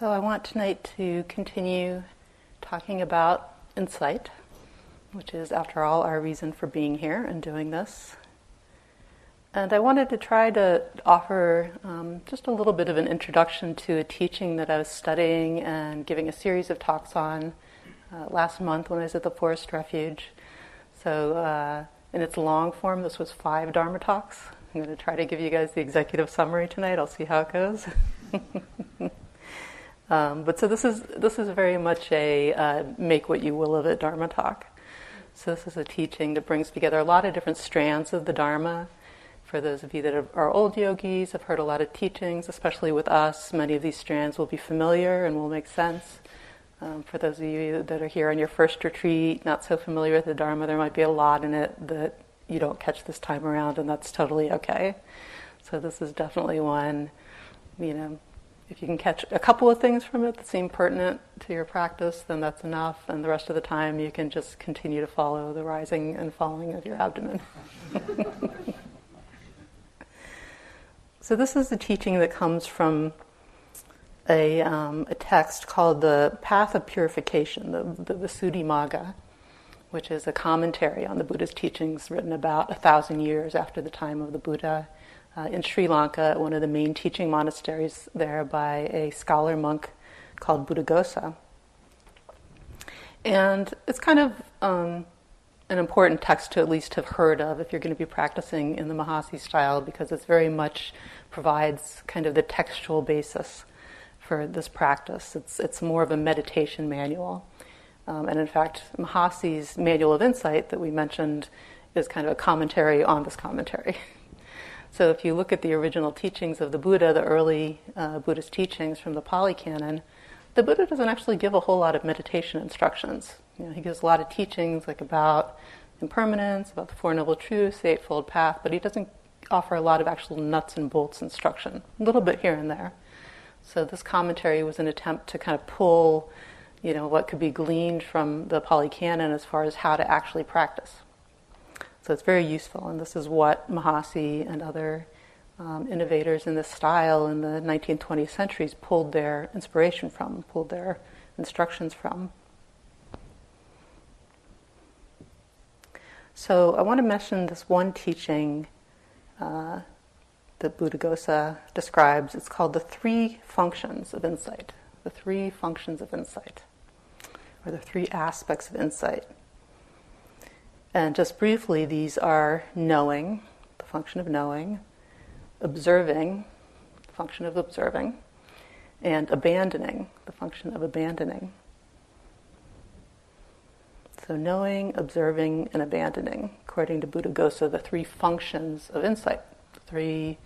So I want tonight to continue talking about insight, which is, after all, our reason for being here and doing this. And I wanted to try to offer just a little bit of an introduction to a teaching that I was studying and giving a series of talks on last month when I was at the Forest Refuge. So in its long form, this was 5 Dharma talks. I'm going to try to give you guys the executive summary tonight. I'll see how it goes. But so this is very much a make what you will of it Dharma talk. So this is a teaching that brings together a lot of different strands of the Dharma. For those of you that are old yogis, have heard a lot of teachings, especially with us. Many of these strands will be familiar and will make sense. For those of you that are here on your first retreat, not so familiar with the Dharma, there might be a lot in it that you don't catch this time around, and that's totally okay. So this is definitely one, if you can catch a couple of things from it that seem pertinent to your practice, then that's enough, and the rest of the time you can just continue to follow the rising and falling of your abdomen. So this is the teaching that comes from a text called the Path of Purification, the Visuddhimagga, which is a commentary on the Buddha's teachings written about 1,000 years after the time of the Buddha in Sri Lanka, at one of the main teaching monasteries there by a scholar monk called Buddhaghosa. And it's kind of an important text to at least have heard of if you're going to be practicing in the Mahasi style, because it very much provides kind of the textual basis for this practice. It's more of a meditation manual. And in fact, Mahasi's Manual of Insight that we mentioned is kind of a commentary on this commentary. So if you look at the original teachings of the Buddha, the early Buddhist teachings from the Pali Canon, the Buddha doesn't actually give a whole lot of meditation instructions. He gives a lot of teachings like about impermanence, about the Four Noble Truths, the Eightfold Path, but he doesn't offer a lot of actual nuts and bolts instruction, a little bit here and there. So this commentary was an attempt to kind of pull, what could be gleaned from the Pali Canon as far as how to actually practice. So it's very useful, and this is what Mahasi and other innovators in this style in the 19th, 20th centuries pulled their inspiration from, pulled their instructions from. So I want to mention this one teaching that Buddhaghosa describes. It's called the 3 functions of insight. The 3 functions of insight, or the 3 aspects of insight. And just briefly, these are knowing, the function of knowing, observing, the function of observing, and abandoning, the function of abandoning. So knowing, observing, and abandoning, according to Buddhaghosa, the 3 functions of insight, the 3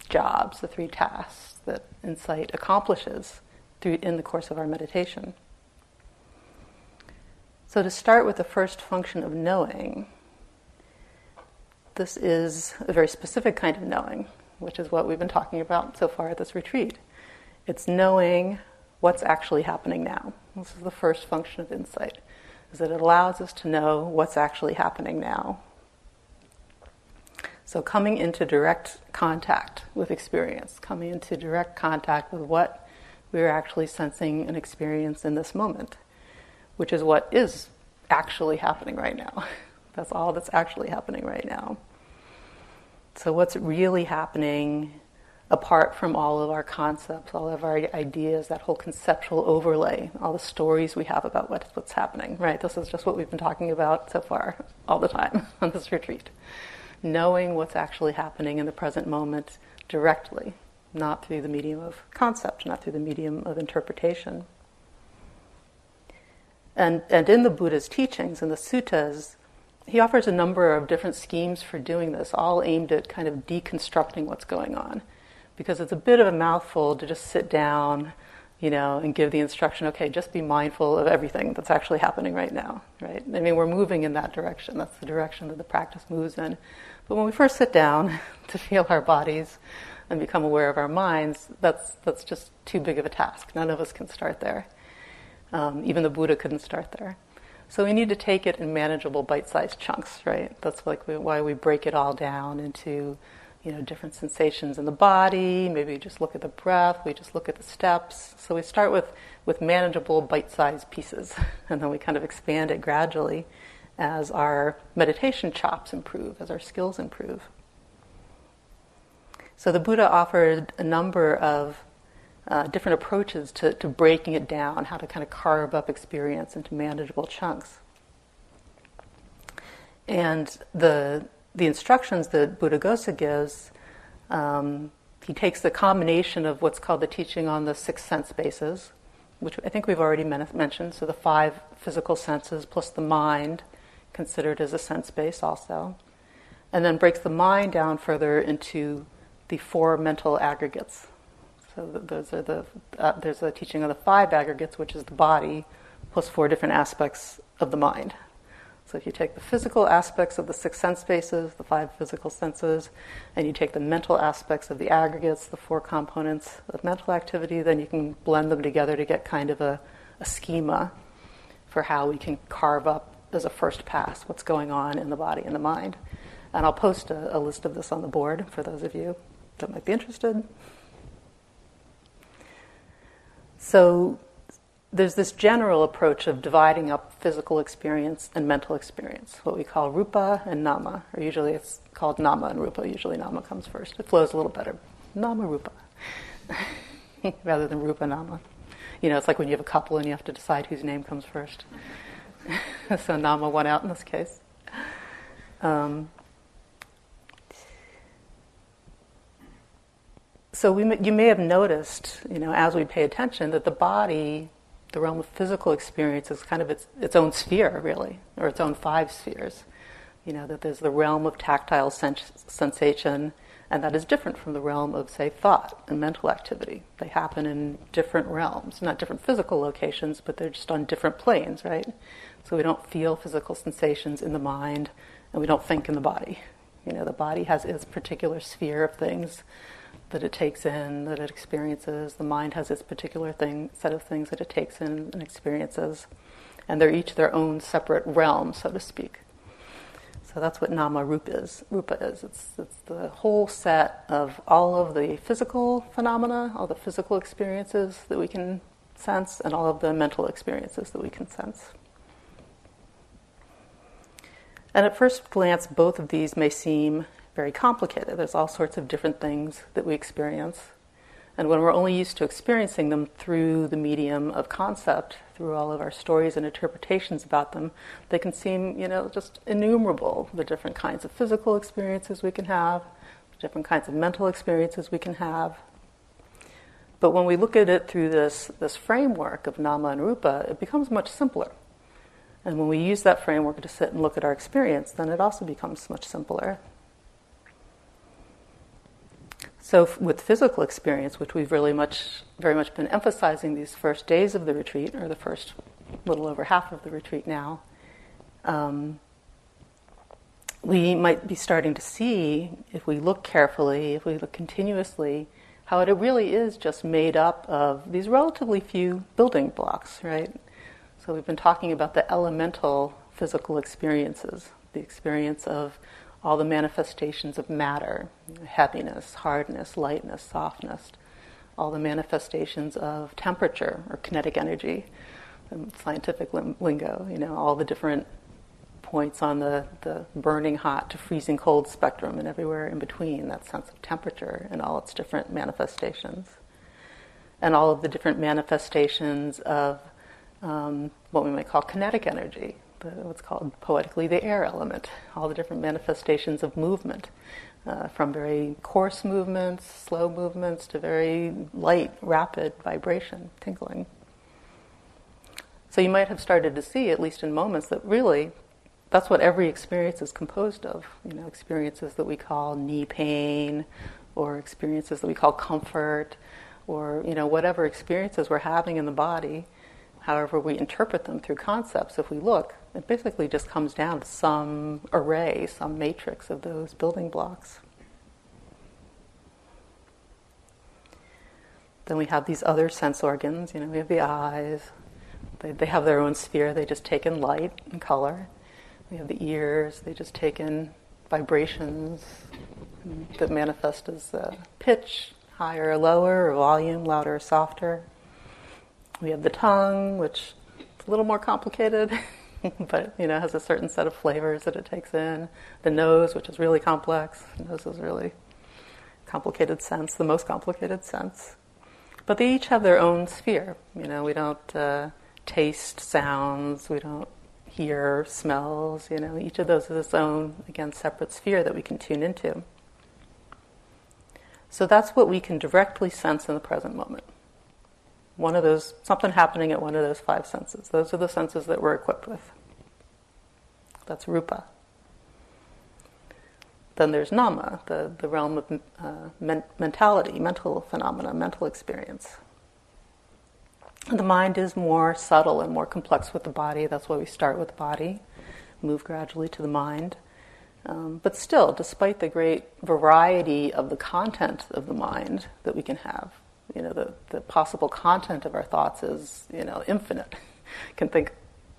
jobs, the 3 tasks that insight accomplishes in the course of our meditation. So to start with the first function of knowing, this is a very specific kind of knowing, which is what we've been talking about so far at this retreat. It's knowing what's actually happening now. This is the first function of insight, is that it allows us to know what's actually happening now. So coming into direct contact with experience, coming into direct contact with what we're actually sensing and experiencing in this moment, which is what is actually happening right now. That's all that's actually happening right now. So what's really happening apart from all of our concepts, all of our ideas, that whole conceptual overlay, all the stories we have about what's happening, right? This is just what we've been talking about so far all the time on this retreat. Knowing what's actually happening in the present moment directly, not through the medium of concept, not through the medium of interpretation. And in the Buddha's teachings, in the suttas, he offers a number of different schemes for doing this, all aimed at kind of deconstructing what's going on. Because it's a bit of a mouthful to just sit down, and give the instruction, okay, just be mindful of everything that's actually happening right now, right? I mean, we're moving in that direction. That's the direction that the practice moves in. But when we first sit down to feel our bodies and become aware of our minds, that's just too big of a task. None of us can start there. Even the Buddha couldn't start there. So we need to take it in manageable bite-sized chunks, right? That's why we break it all down into different sensations in the body. Maybe we just look at the breath. We just look at the steps. So we start with manageable bite-sized pieces, and then we kind of expand it gradually as our meditation chops improve, as our skills improve. So the Buddha offered a number of different approaches to breaking it down, how to kind of carve up experience into manageable chunks. And the instructions that Buddhaghosa gives, he takes the combination of what's called the teaching on the 6 sense bases, which I think we've already mentioned, so the 5 physical senses plus the mind, considered as a sense base also, and then breaks the mind down further into the 4 mental aggregates. So there's a teaching of the 5 aggregates, which is the body, plus 4 different aspects of the mind. So if you take the physical aspects of the 6 sense bases, the 5 physical senses, and you take the mental aspects of the aggregates, the 4 components of mental activity, then you can blend them together to get kind of a schema for how we can carve up as a first pass what's going on in the body and the mind. And I'll post a list of this on the board for those of you that might be interested. So there's this general approach of dividing up physical experience and mental experience, what we call rupa and nama, or usually it's called nama and rupa. Usually nama comes first. It flows a little better. Nama rupa, rather than rupa nama. It's like when you have a couple and you have to decide whose name comes first. So nama won out in this case. So you may have noticed, as we pay attention, that the body, the realm of physical experience, is kind of its own sphere, really, or its own 5 spheres. That there's the realm of tactile sensation, and that is different from the realm of, say, thought and mental activity. They happen in different realms, not different physical locations, but they're just on different planes, right? So we don't feel physical sensations in the mind, and we don't think in the body. The body has its particular sphere of things that it takes in, that it experiences. The mind has its particular set of things that it takes in and experiences. And they're each their own separate realm, so to speak. So that's what nama rupa is. It's the whole set of all of the physical phenomena, all the physical experiences that we can sense, and all of the mental experiences that we can sense. And at first glance, both of these may seem very complicated. There's all sorts of different things that we experience. And when we're only used to experiencing them through the medium of concept, through all of our stories and interpretations about them, they can seem, just innumerable, the different kinds of physical experiences we can have, the different kinds of mental experiences we can have. But when we look at it through this framework of nama and rupa, it becomes much simpler. And when we use that framework to sit and look at our experience, then it also becomes much simpler. So with physical experience, which we've very much been emphasizing these first days of the retreat, or the first little over half of the retreat now, we might be starting to see, if we look carefully, if we look continuously, how it really is just made up of these relatively few building blocks, right? So we've been talking about the elemental physical experiences, the experience of all the manifestations of matter, heaviness, hardness, lightness, softness, all the manifestations of temperature or kinetic energy, scientific lingo, all the different points on the burning hot to freezing cold spectrum, and everywhere in between, that sense of temperature and all its different manifestations. And all of the different manifestations of what we might call kinetic energy, what's called poetically the air element, all the different manifestations of movement, from very coarse movements, slow movements, to very light, rapid vibration, tinkling. So you might have started to see, at least in moments, that really that's what every experience is composed of. Experiences that we call knee pain, or experiences that we call comfort, or whatever experiences we're having in the body. However we interpret them through concepts, if we look, it basically just comes down to some array, some matrix of those building blocks. Then we have these other sense organs. We have the eyes. They have their own sphere. They just take in light and color. We have the ears. They just take in vibrations, that manifest as pitch, higher or lower, or volume, louder or softer. We have the tongue, which is a little more complicated, but has a certain set of flavors that it takes in. The nose, which is really complex. The nose is really complicated sense, the most complicated sense. But they each have their own sphere. We don't taste sounds, we don't hear smells. Each of those is its own, again, separate sphere that we can tune into. So that's what we can directly sense in the present moment. One of those, something happening at one of those 5 senses. Those are the senses that we're equipped with. That's rupa. Then there's nama, the realm of mentality, mental phenomena, mental experience. The mind is more subtle and more complex with the body. That's why we start with the body, move gradually to the mind. But still, despite the great variety of the content of the mind that we can have, the possible content of our thoughts is, infinite. Can think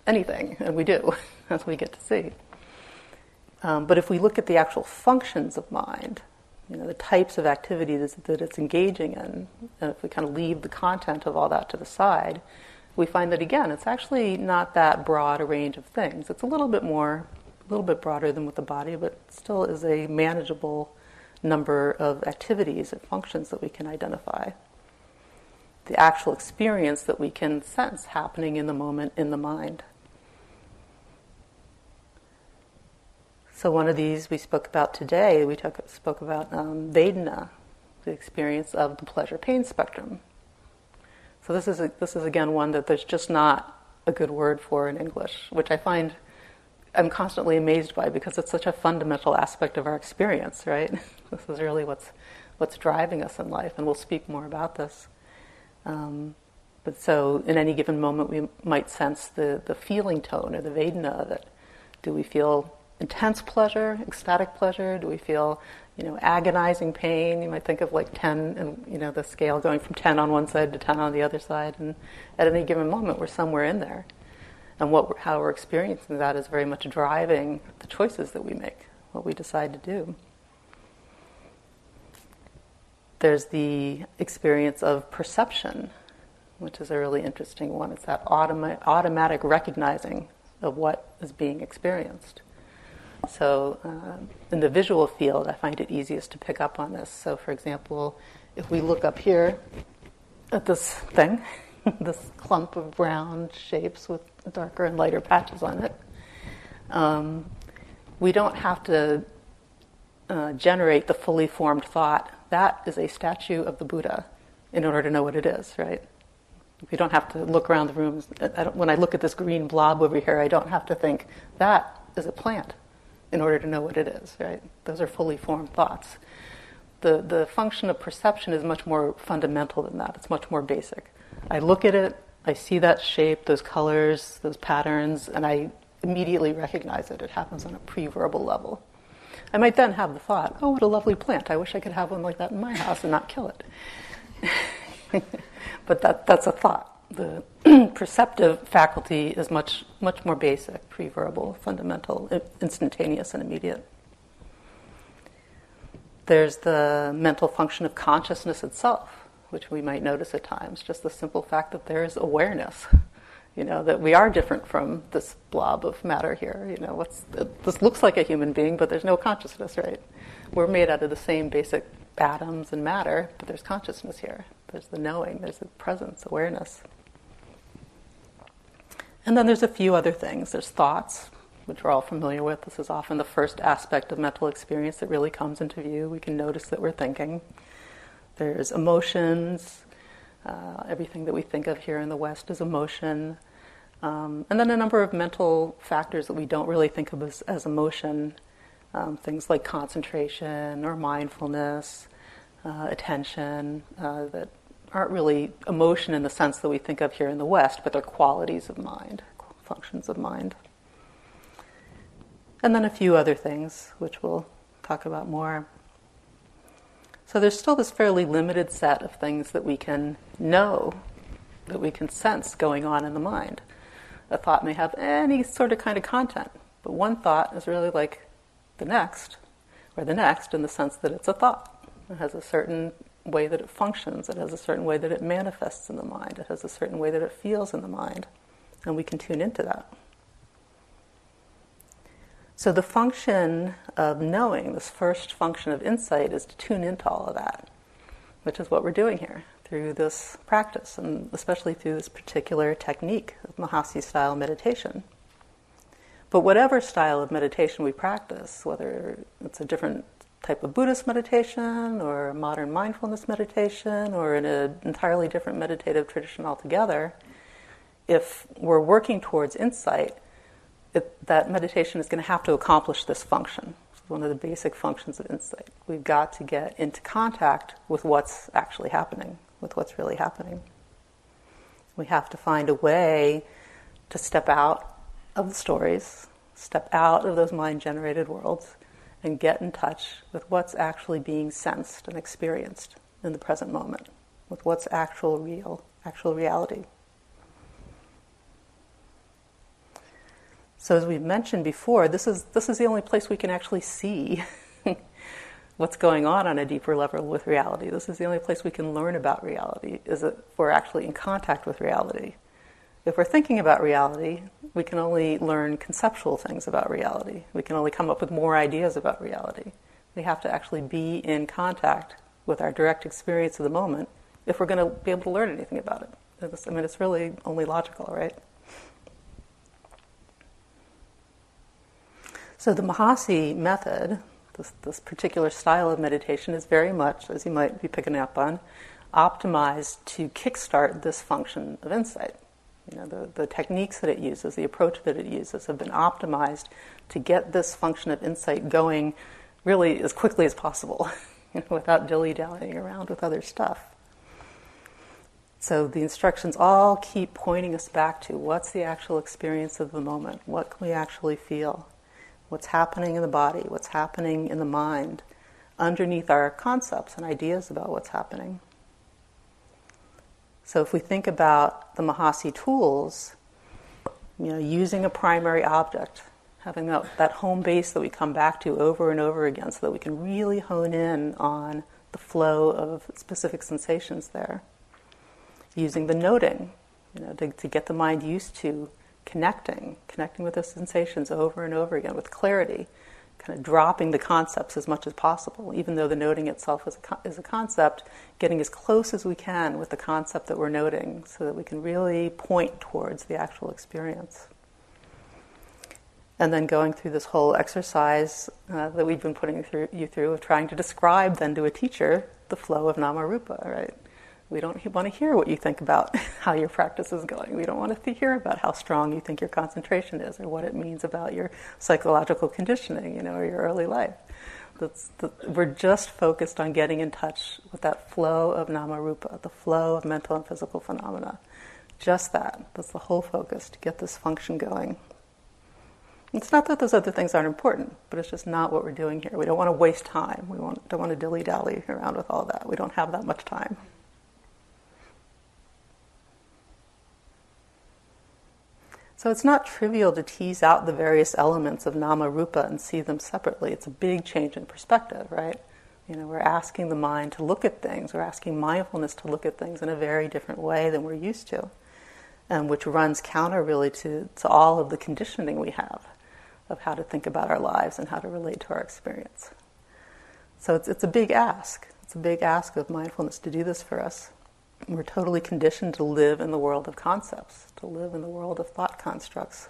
anything, and we do, as we get to see. But if we look at the actual functions of mind, the types of activities that it's engaging in, and if we kind of leave the content of all that to the side, we find that, again, it's actually not that broad a range of things. It's a little bit broader than with the body, but still is a manageable number of activities and functions that we can identify. The actual experience that we can sense happening in the moment in the mind. So one of these we spoke about today, we spoke about Vedana, the experience of the pleasure-pain spectrum. So this is again one that there's just not a good word for in English, which I'm constantly amazed by because it's such a fundamental aspect of our experience, right? This is really what's driving us in life, and we'll speak more about this. But so in any given moment we might sense the feeling tone or the Vedana of it. Do we feel intense pleasure, ecstatic pleasure? Do we feel, agonizing pain? You might think of like 10 and, the scale going from 10 on one side to 10 on the other side. And at any given moment, we're somewhere in there. And how we're experiencing that is very much driving the choices that we make, what we decide to do. There's the experience of perception, which is a really interesting one. It's that automatic recognizing of what is being experienced. So in the visual field, I find it easiest to pick up on this. So for example, if we look up here at this thing, this clump of brown shapes with darker and lighter patches on it, we don't have to generate the fully formed thought. That is a statue of the Buddha in order to know what it is, right? We don't have to look around the room. When I look at this green blob over here, I don't have to think, that is a plant, in order to know what it is, right? Those are fully formed thoughts. The function of perception is much more fundamental than that. It's much more basic. I look at it, I see that shape, those colors, those patterns, and I immediately recognize it. It happens on a pre-verbal level. I might then have the thought, oh, what a lovely plant. I wish I could have one like that in my house and not kill it. But that's a thought. The perceptive faculty is much more basic, pre-verbal, fundamental, instantaneous and immediate. There's the mental function of consciousness itself, which we might notice at times, just the simple fact that there is awareness, that we are different from this blob of matter here. This looks like a human being, but there's no consciousness, right? We're made out of the same basic atoms and matter, but there's consciousness here. There's the knowing, there's the presence, awareness. And then there's a few other things. There's thoughts, which we're all familiar with. This is often the first aspect of mental experience that really comes into view. We can notice that we're thinking. There's emotions. Everything that we think of here in the West is emotion. And then a number of mental factors that we don't really think of as emotion. Things like concentration or mindfulness, attention, that aren't really emotion in the sense that we think of here in the West, but they're qualities of mind, functions of mind. And then a few other things, which we'll talk about more. So there's still this fairly limited set of things that we can know, that we can sense going on in the mind. A thought may have any sort of kind of content, but one thought is really like the next. or the next, in the sense that it's a thought. It has a certain way that it functions. It has a certain way that it manifests in the mind. It has a certain way that it feels in the mind. And we can tune into that. So the function of knowing, this first function of insight, is to tune into all of that, which is what we're doing here through this practice, and especially through this particular technique of Mahasi style meditation. But whatever style of meditation we practice, whether it's a different type of Buddhist meditation or a modern mindfulness meditation or in an entirely different meditative tradition altogether, if we're working towards insight, that meditation is going to have to accomplish this function. It's one of the basic functions of insight. We've got to get into contact with what's actually happening, with what's really happening. We have to find a way to step out of the stories, step out of those mind-generated worlds, and get in touch with what's actually being sensed and experienced in the present moment, with what's actual reality. So as we've mentioned before, this is the only place we can actually see what's going on a deeper level with reality. This is the only place we can learn about reality, is if we're actually in contact with reality. If we're thinking about reality, we can only learn conceptual things about reality. We can only come up with more ideas about reality. We have to actually be in contact with our direct experience of the moment if we're going to be able to learn anything about it. It's really only logical, right? So the Mahasi method, this particular style of meditation, is very much, as you might be picking up on, optimized to kickstart this function of insight. The techniques that it uses, the approach that it uses, have been optimized to get this function of insight going really as quickly as possible, without dilly-dallying around with other stuff. So the instructions all keep pointing us back to what's the actual experience of the moment, what can we actually feel, what's happening in the body, what's happening in the mind, underneath our concepts and ideas about what's happening. So if we think about the Mahasi tools, using a primary object, having that home base that we come back to over and over again so that we can really hone in on the flow of specific sensations there. Using the noting, to get the mind used to connecting with those sensations over and over again with clarity, kind of dropping the concepts as much as possible, even though the noting itself is a concept, getting as close as we can with the concept that we're noting so that we can really point towards the actual experience. And then going through this whole exercise that we've been putting you through of trying to describe then to a teacher the flow of nama-rupa, right? We don't want to hear what you think about how your practice is going. We don't want to hear about how strong you think your concentration is or what it means about your psychological conditioning, or your early life. We're just focused on getting in touch with that flow of nama-rupa, the flow of mental and physical phenomena. Just that. That's the whole focus, to get this function going. It's not that those other things aren't important, but it's just not what we're doing here. We don't want to waste time. We don't want to dilly-dally around with all that. We don't have that much time. So it's not trivial to tease out the various elements of nama-rupa and see them separately. It's a big change in perspective, right? We're asking the mind to look at things. We're asking mindfulness to look at things in a very different way than we're used to, and which runs counter really to all of the conditioning we have of how to think about our lives and how to relate to our experience. So it's a big ask. It's a big ask of mindfulness to do this for us. We're totally conditioned to live in the world of concepts, to live in the world of thought constructs.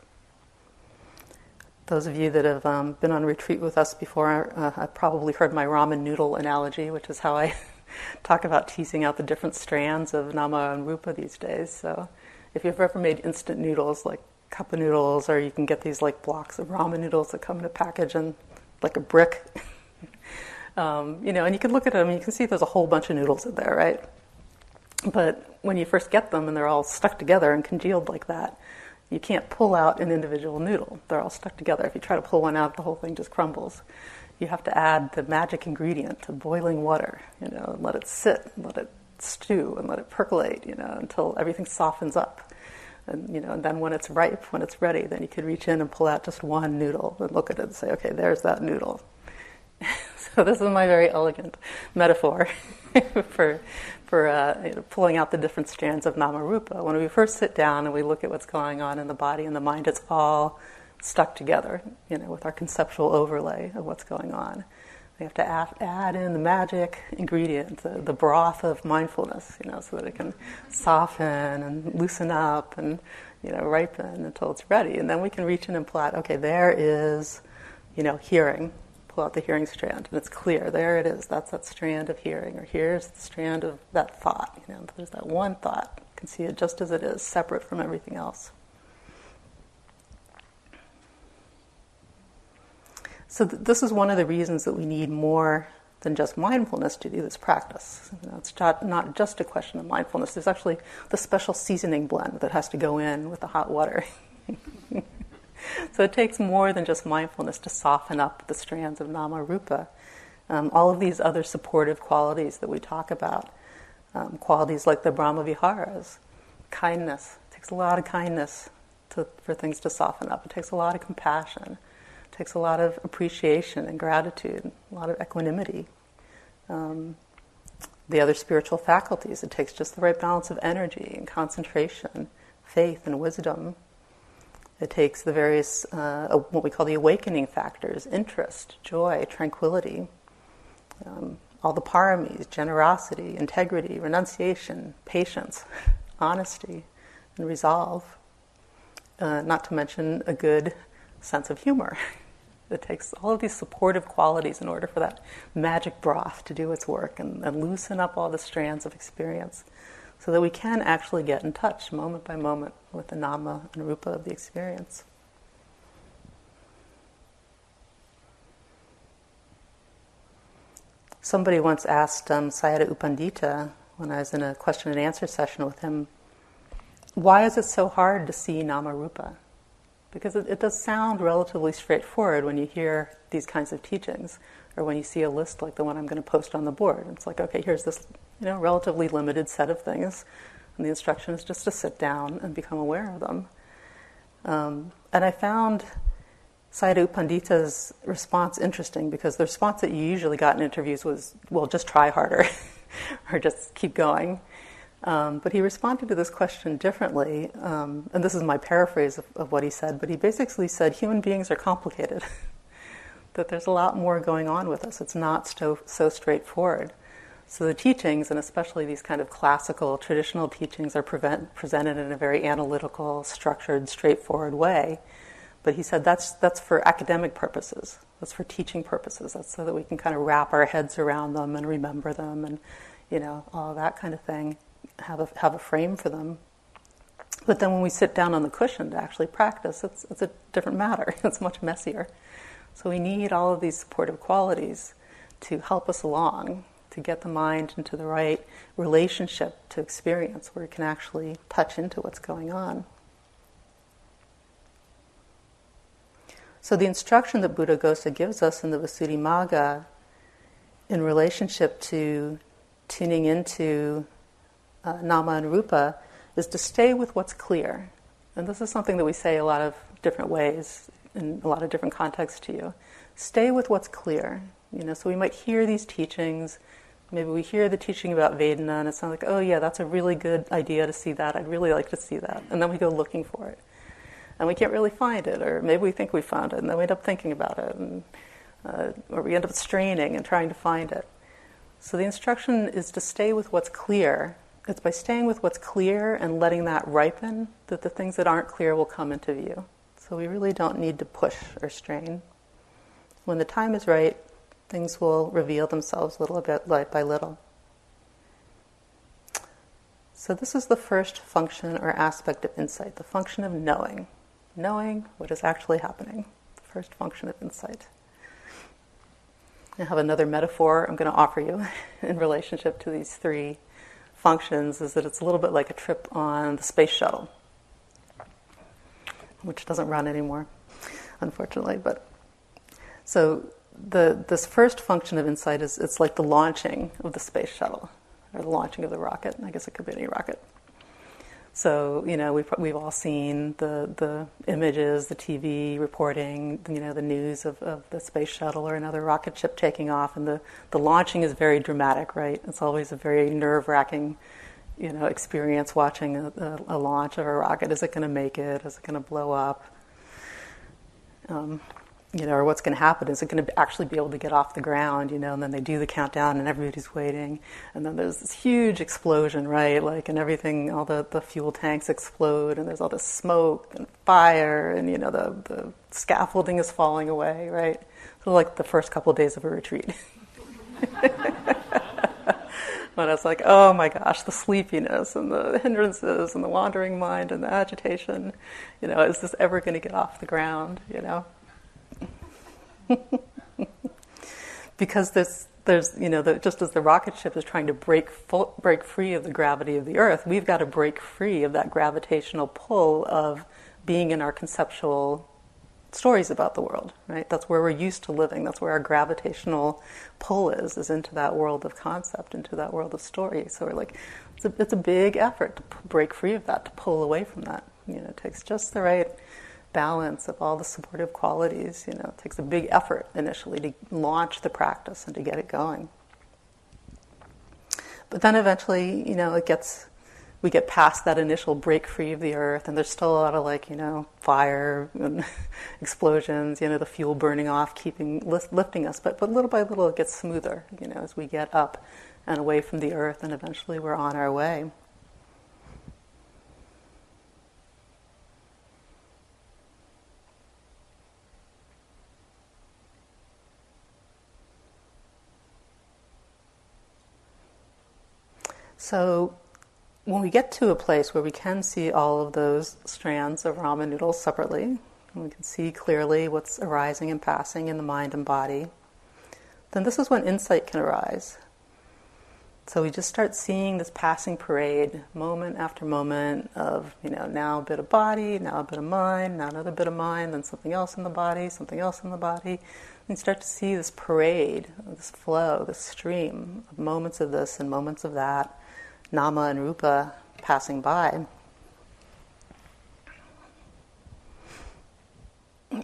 Those of you that have been on retreat with us before have probably heard my ramen noodle analogy, which is how I talk about teasing out the different strands of nama and rupa these days. So if you've ever made instant noodles, like cup of noodles, or you can get these like blocks of ramen noodles that come in a package and like a brick, and you can look at them and you can see there's a whole bunch of noodles in there, right? But when you first get them and they're all stuck together and congealed like that, you can't pull out an individual noodle. They're all stuck together. If you try to pull one out, the whole thing just crumbles. You have to add the magic ingredient to boiling water, and let it sit, and let it stew, and let it percolate, until everything softens up. And then when it's ripe, when it's ready, then you could reach in and pull out just one noodle and look at it and say, okay, there's that noodle. So this is my very elegant metaphor for pulling out the different strands of nama-rupa. When we first sit down and we look at what's going on in the body and the mind, it's all stuck together, with our conceptual overlay of what's going on. We have to add in the magic ingredient, the broth of mindfulness, so that it can soften and loosen up and, ripen until it's ready. And then we can reach in and pull out, okay, there is, hearing. Pull out the hearing strand, and it's clear. There it is. That's that strand of hearing. Or here's the strand of that thought. There's that one thought. You can see it just as it is, separate from everything else. So this is one of the reasons that we need more than just mindfulness to do this practice. It's not just a question of mindfulness. There's actually the special seasoning blend that has to go in with the hot water. So it takes more than just mindfulness to soften up the strands of nama-rupa. All of these other supportive qualities that we talk about, qualities like the Brahma Viharas, kindness. It takes a lot of kindness for things to soften up. It takes a lot of compassion. It takes a lot of appreciation and gratitude, a lot of equanimity. The other spiritual faculties, it takes just the right balance of energy and concentration, faith and wisdom. It takes the various, what we call the awakening factors, interest, joy, tranquility, all the paramis, generosity, integrity, renunciation, patience, honesty, and resolve. Not to mention a good sense of humor. It takes all of these supportive qualities in order for that magic broth to do its work and loosen up all the strands of experience, so that we can actually get in touch moment by moment with the nama and rupa of the experience. Somebody once asked Sayadaw Pandita, when I was in a question and answer session with him, why is it so hard to see nama-rupa? Because it does sound relatively straightforward when you hear these kinds of teachings, or when you see a list like the one I'm going to post on the board. It's like, okay, here's this relatively limited set of things, and the instruction is just to sit down and become aware of them. And I found Sayadaw Pandita's response interesting, because the response that you usually got in interviews was, well, just try harder, or just keep going. But he responded to this question differently, and this is my paraphrase of what he said, but he basically said human beings are complicated, that there's a lot more going on with us. It's not so straightforward. So the teachings, and especially these kind of classical, traditional teachings, are presented in a very analytical, structured, straightforward way. But he said that's for academic purposes. That's for teaching purposes. That's so that we can kind of wrap our heads around them and remember them and, all that kind of thing. Have a frame for them. But then when we sit down on the cushion to actually practice, it's a different matter. It's much messier. So we need all of these supportive qualities to help us along, to get the mind into the right relationship to experience, where it can actually touch into what's going on. So the instruction that Buddhaghosa gives us in the Visuddhimagga in relationship to tuning into nama and rupa is to stay with what's clear. And this is something that we say a lot of different ways in a lot of different contexts to you. Stay with what's clear. So we might hear these teachings. Maybe we hear the teaching about Vedana and it sounds like, oh yeah, that's a really good idea to see that. I'd really like to see that. And then we go looking for it. And we can't really find it, or maybe we think we found it, and then we end up thinking about it, and, or we end up straining and trying to find it. So the instruction is to stay with what's clear. It's by staying with what's clear and letting that ripen that the things that aren't clear will come into view. So we really don't need to push or strain. When the time is right, things will reveal themselves little bit by little. So this is the first function or aspect of insight, the function of knowing. Knowing what is actually happening, the first function of insight. I have another metaphor I'm going to offer you in relationship to these three functions, is that it's a little bit like a trip on the space shuttle, which doesn't run anymore, unfortunately. But so this first function of insight is it's like the launching of the space shuttle, or the launching of the rocket. I guess it could be any rocket. So, we've all seen the images, the TV reporting, the news of the space shuttle or another rocket ship taking off, and the launching is very dramatic, right? It's always a very nerve-wracking, experience watching a launch of a rocket. Is it going to make it? Is it going to blow up? Or what's going to happen? Is it going to actually be able to get off the ground? And then they do the countdown and everybody's waiting. And then there's this huge explosion, right? And everything, all the fuel tanks explode and there's all this smoke and fire and, the scaffolding is falling away, right? So like the first couple of days of a retreat. When it's like, oh my gosh, the sleepiness and the hindrances and the wandering mind and the agitation, is this ever going to get off the ground, Because there's just as the rocket ship is trying to break free of the gravity of the Earth, we've got to break free of that gravitational pull of being in our conceptual stories about the world, right? That's where we're used to living. That's where our gravitational pull is into that world of concept, into that world of story. So we're like, it's a big effort to break free of that, to pull away from that. It takes just the right balance of all the supportive qualities. It takes a big effort initially to launch the practice and to get it going. But then eventually, we get past that initial break free of the Earth, and there's still a lot of fire and explosions, the fuel burning off, lifting us. But little by little it gets smoother, as we get up and away from the Earth, and eventually we're on our way. So when we get to a place where we can see all of those strands of ramen noodles separately, and we can see clearly what's arising and passing in the mind and body, then this is when insight can arise. So we just start seeing this passing parade, moment after moment of, now a bit of body, now a bit of mind, now another bit of mind, then something else in the body, something else in the body. And you start to see this parade, this flow, this stream of moments of this and moments of that, nama and rupa passing by.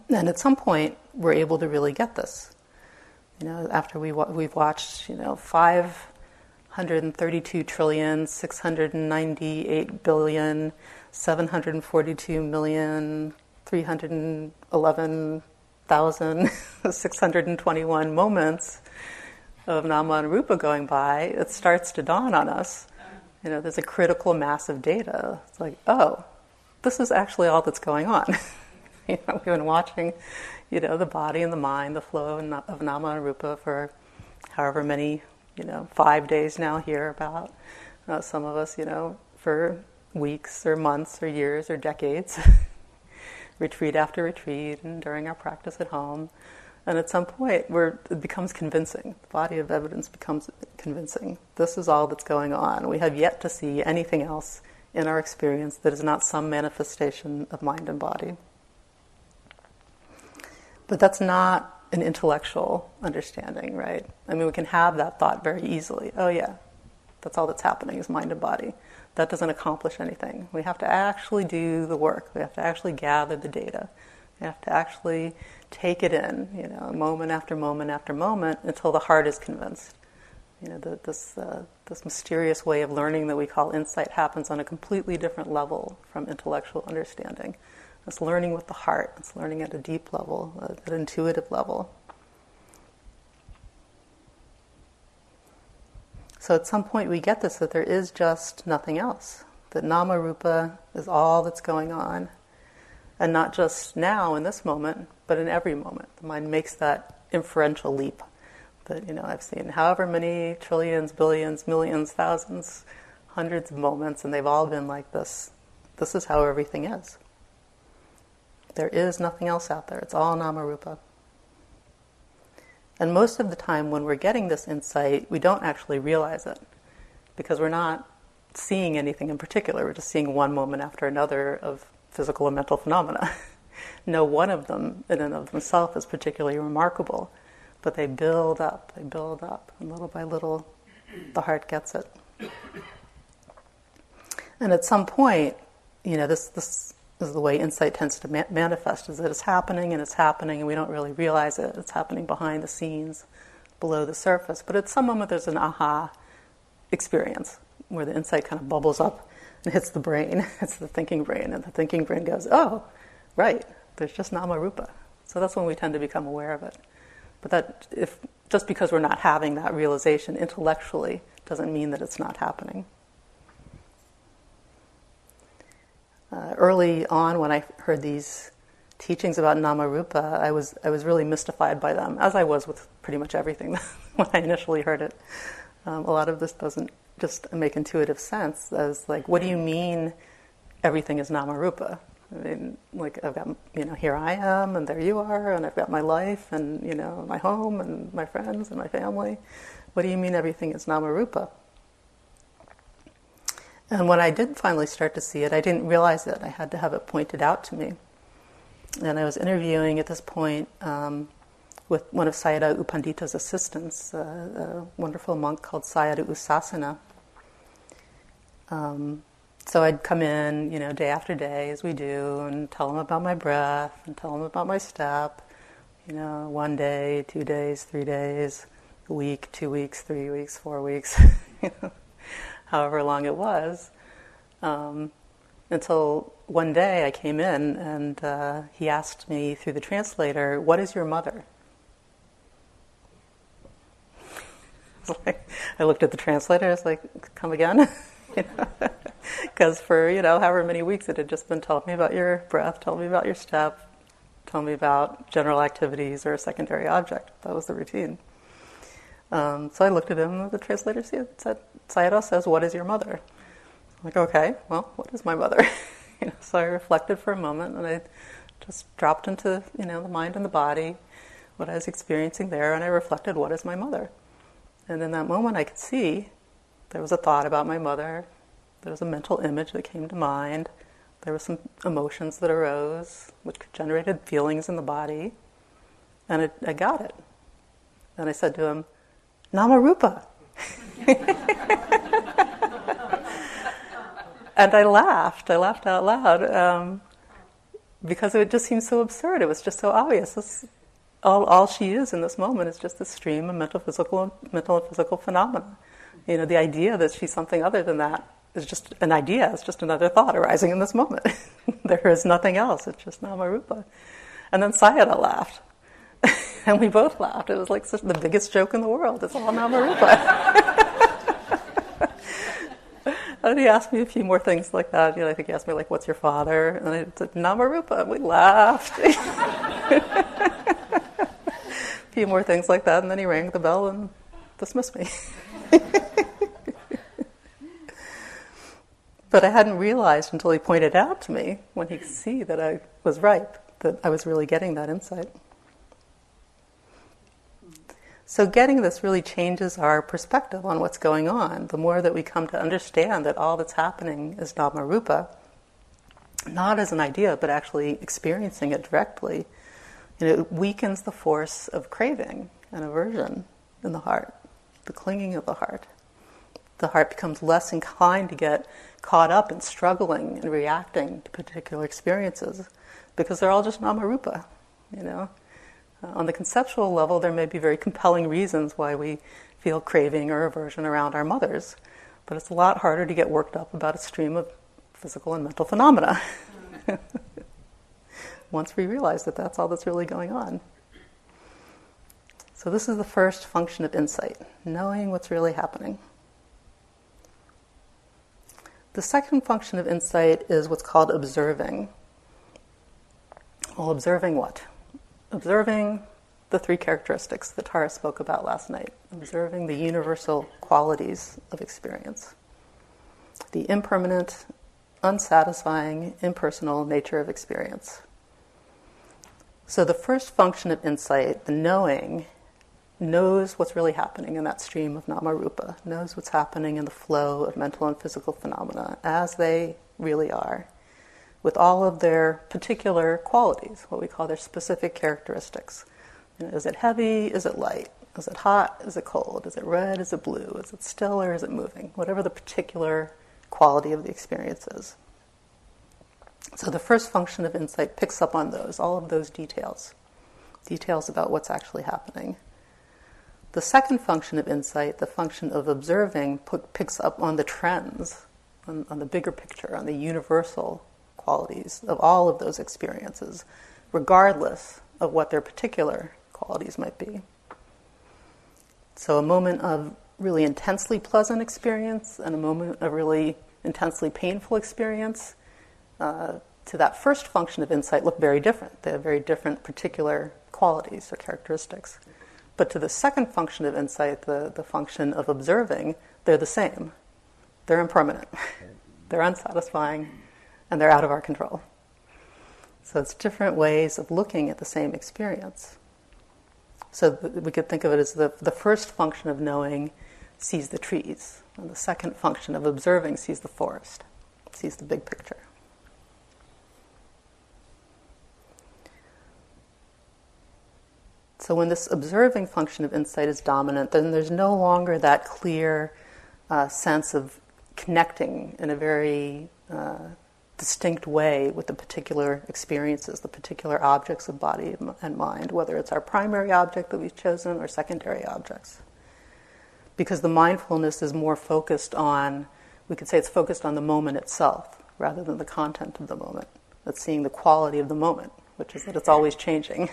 And at some point, we're able to really get this. After we've watched, 532 trillion, 698 billion, 742 million, 311,621 moments of nama and rupa going by, it starts to dawn on us. There's a critical mass of data. It's like, oh, this is actually all that's going on. We've been watching, the body and the mind, the flow of nama and rupa for however many, 5 days now here about. Some of us, for weeks or months or years or decades, retreat after retreat and during our practice at home. And at some point, it becomes convincing. The body of evidence becomes convincing. This is all that's going on. We have yet to see anything else in our experience that is not some manifestation of mind and body. But that's not an intellectual understanding, right? I mean, we can have that thought very easily. Oh yeah, that's all that's happening is mind and body. That doesn't accomplish anything. We have to actually do the work. We have to actually gather the data. We have to actually take it in, moment after moment after moment until the heart is convinced. This mysterious way of learning that we call insight happens on a completely different level from intellectual understanding. It's learning with the heart. It's learning at a deep level, at an intuitive level. So at some point we get this, that there is just nothing else. That nama rupa is all that's going on. And not just now in this moment, but in every moment. The mind makes that inferential leap. That, I've seen however many trillions, billions, millions, thousands, hundreds of moments, and they've all been like this. This is how everything is. There is nothing else out there. It's all nama rupa. And most of the time when we're getting this insight, we don't actually realize it. Because we're not seeing anything in particular. We're just seeing one moment after another of physical and mental phenomena. No one of them in and of themselves is particularly remarkable. But they build up, and little by little, the heart gets it. And at some point, this is the way insight tends to manifest, is that it's happening and we don't really realize it. It's happening behind the scenes, below the surface. But at some moment there's an aha experience where the insight kind of bubbles up and hits the brain, hits the thinking brain, and the thinking brain goes, oh, right, there's just nama rupa. So that's when we tend to become aware of it. But that, just because we're not having that realization intellectually doesn't mean that it's not happening. Early on, when I heard these teachings about nama rupa, I was really mystified by them, as I was with pretty much everything when I initially heard it. A lot of this doesn't just make intuitive sense. As like, what do you mean everything is nama rupa? I mean, like, I've got, here I am, and there you are, and I've got my life, and, my home, and my friends, and my family. What do you mean everything is nama rupa? And when I did finally start to see it, I didn't realize it. I had to have it pointed out to me. And I was interviewing at this point with one of Sayadaw U Pandita's assistants, a wonderful monk called Sayadaw Usasana. So I'd come in, day after day, as we do, and tell him about my breath, and tell him about my step. 1 day, 2 days, 3 days, a week, 2 weeks, 3 weeks, 4 weeks, however long it was. Until one day I came in and he asked me through the translator, "What is your mother?" I looked at the translator, I was like, "Come again?" Because for, however many weeks it had just been, tell me about your breath, tell me about your step, tell me about general activities or a secondary object. That was the routine. So I looked at him, and the translator said, Sayadaw says, "What is your mother?" I'm like, okay, well, what is my mother? So I reflected for a moment, and I just dropped into, the mind and the body, what I was experiencing there, and I reflected, what is my mother? And in that moment I could see there was a thought about my mother, there was a mental image that came to mind, there were some emotions that arose, which generated feelings in the body, and I got it. And I said to him, "Nama rupa." And I laughed out loud, because it just seemed so absurd. It was just so obvious. All she is in this moment is just a stream of mental and physical phenomena. The idea that she's something other than that is just an idea. It's just another thought arising in this moment. There is nothing else. It's just nama rupa. And then Sayadaw laughed. And we both laughed. It was like the biggest joke in the world. It's all nama rupa. And he asked me a few more things like that. I think he asked me, what's your father? And I said, nama rupa. And we laughed. A few more things like that. And then he rang the bell and dismissed me. But I hadn't realized until he pointed out to me, when he could see that I was ripe, that I was really getting that insight. So getting this really changes our perspective on what's going on. The more that we come to understand that all that's happening is nama rupa, not as an idea, but actually experiencing it directly, it weakens the force of craving and aversion in the heart, the clinging of the heart. The heart becomes less inclined to get caught up in struggling and reacting to particular experiences, because they're all just nama rupa, On the conceptual level, there may be very compelling reasons why we feel craving or aversion around our mothers, but it's a lot harder to get worked up about a stream of physical and mental phenomena once we realize that that's all that's really going on. So this is the first function of insight, knowing what's really happening. The second function of insight is what's called observing. Well, observing what? Observing the three characteristics that Tara spoke about last night. Observing the universal qualities of experience. The impermanent, unsatisfying, impersonal nature of experience. So the first function of insight, the knowing, knows what's really happening in that stream of nama rupa, knows what's happening in the flow of mental and physical phenomena as they really are, with all of their particular qualities, what we call their specific characteristics. Is it heavy? Is it light? Is it hot? Is it cold? Is it red? Is it blue? Is it still or is it moving? Whatever the particular quality of the experience is. So the first function of insight picks up on those, all of those details about what's actually happening. The second function of insight, the function of observing, picks up on the trends, on the bigger picture, on the universal qualities of all of those experiences, regardless of what their particular qualities might be. So a moment of really intensely pleasant experience and a moment of really intensely painful experience, to that first function of insight look very different. They have very different particular qualities or characteristics. But to the second function of insight, the function of observing, they're the same. They're impermanent. They're unsatisfying, and they're out of our control. So it's different ways of looking at the same experience. So we could think of it as the first function of knowing sees the trees, and the second function of observing sees the forest, sees the big picture. So when this observing function of insight is dominant, then there's no longer that clear sense of connecting in a very distinct way with the particular experiences, the particular objects of body and mind, whether it's our primary object that we've chosen or secondary objects. Because the mindfulness is more focused on, we could say it's focused on the moment itself rather than the content of the moment. It's seeing the quality of the moment, which is that it's always changing